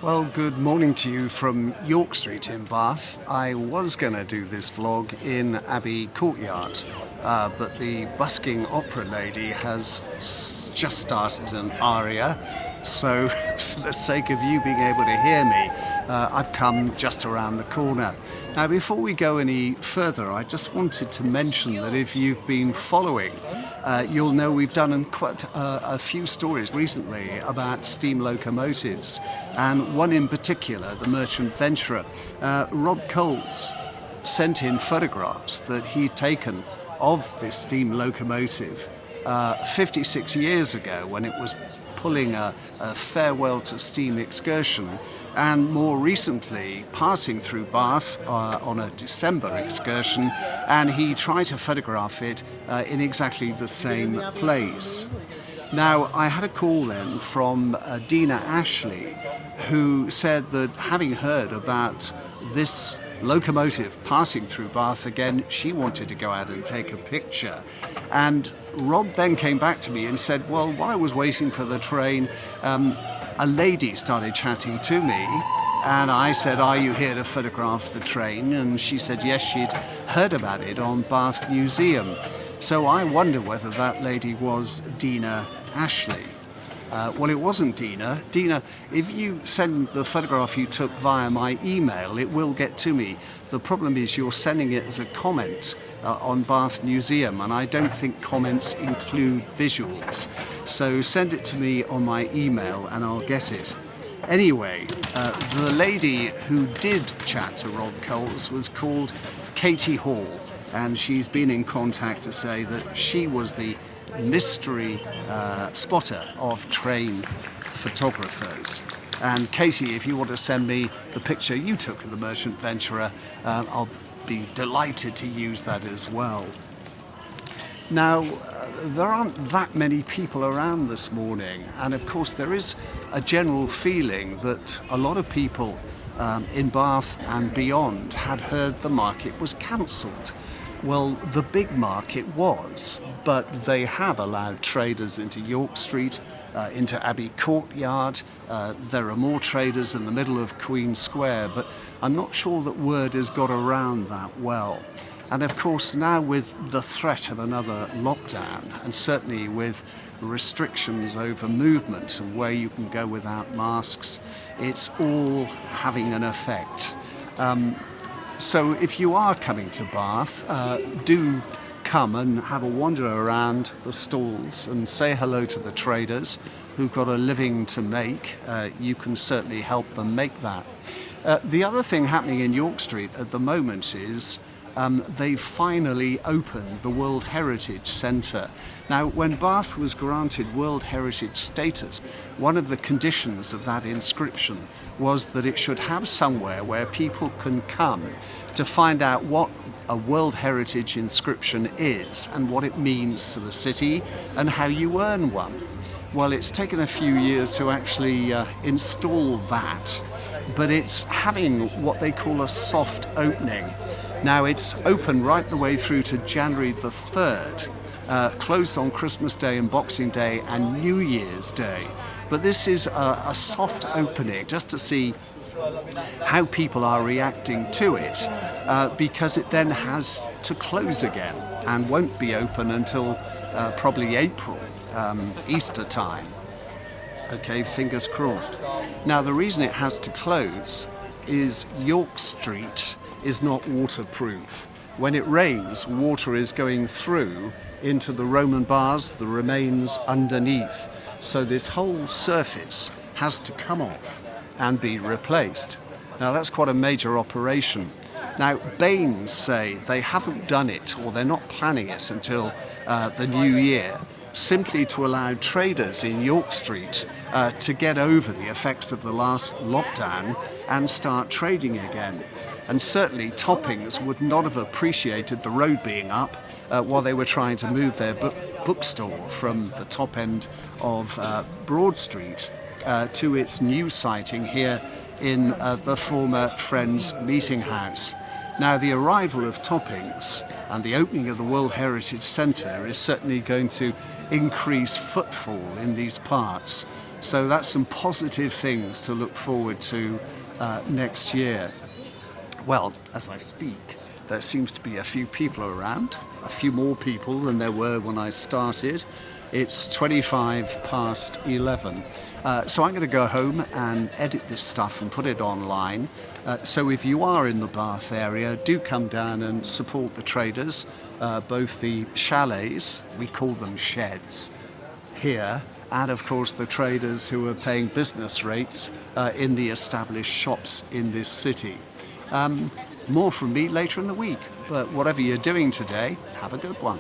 Well, good morning to you from York Street in Bath. I was going to do this vlog in Abbey Courtyard, but the busking opera lady has just started an aria, so for the sake of you being able to hear me, I've come just around the corner. Now, before we go any further, I just wanted to mention that if you've been following, you'll know we've done quite a few stories recently about steam locomotives, and one in particular, the merchant venturer. Rob Coles sent in photographs that he'd taken of this steam locomotive 56 years ago when it was pulling a farewell to steam excursion, and more recently passing through Bath on a December excursion, and he tried to photograph it in exactly the same place. Now, I had a call then from Dina Ashley, who said that having heard about this locomotive passing through Bath again, she wanted to go out and take a picture. And Rob then came back to me and said, well, while I was waiting for the train, a lady started chatting to me, and I said, are you here to photograph the train? And she said yes, she'd heard about it on Bath Museum. So I wonder whether that lady was Dina Ashley. Well, it wasn't Dina. Dina, if you send the photograph you took via my email, it will get to me. The problem is you're sending it as a comment on Bath Museum, and I don't think comments include visuals. So send it to me on my email and I'll get it. Anyway, the lady who did chat to Rob Coles was called Katie Hall, and she's been in contact to say that she was the mystery spotter of train photographers. And Katie, if you want to send me the picture you took of the merchant venturer, I'll be delighted to use that as well. Now, there aren't that many people around this morning, and of course there is a general feeling that a lot of people in Bath and beyond had heard the market was cancelled. Well, the big market was, but they have allowed traders into York Street, into Abbey Courtyard. There are more traders in the middle of Queen Square, but I'm not sure that word has got around that well. And of course, now with the threat of another lockdown, and certainly with restrictions over movement and where you can go without masks, it's all having an effect. So if you are coming to Bath, do come and have a wander around the stalls and say hello to the traders who've got a living to make. You can certainly help them make that. The other thing happening in York Street at the moment is they've finally opened the World Heritage Centre. Now, when Bath was granted World Heritage status, one of the conditions of that inscription was that it should have somewhere where people can come to find out what a World Heritage inscription is and what it means to the city and how you earn one. Well, it's taken a few years to actually install that, but it's having what they call a soft opening. Now, it's open right the way through to January the 3rd, closed on Christmas Day and Boxing Day and New Year's Day. But this is a soft opening just to see how people are reacting to it, because it then has to close again and won't be open until probably April, Easter time. Okay, fingers crossed. Now, the reason it has to close is York Street is not waterproof. When it rains, water is going through into the Roman bars, the remains underneath. So this whole surface has to come off and be replaced. Now, that's quite a major operation. Now, Baines say they haven't done it, or they're not planning it until the new year, simply to allow traders in York Street to get over the effects of the last lockdown and start trading again. And certainly Toppings would not have appreciated the road being up while they were trying to move their bookstore from the top end of Broad Street to its new siting here in the former Friends Meeting House. Now, the arrival of Toppings and the opening of the World Heritage Centre is certainly going to increase footfall in these parts. So that's some positive things to look forward to next year. Well, as I speak, there seems to be a few people around, a few more people than there were when I started. It's 25 past 11. So I'm going to go home and edit this stuff and put it online. So if you are in the Bath area, do come down and support the traders, both the chalets, we call them sheds, here, and of course the traders who are paying business rates in the established shops in this city. More from me later in the week, but whatever you're doing today, have a good one.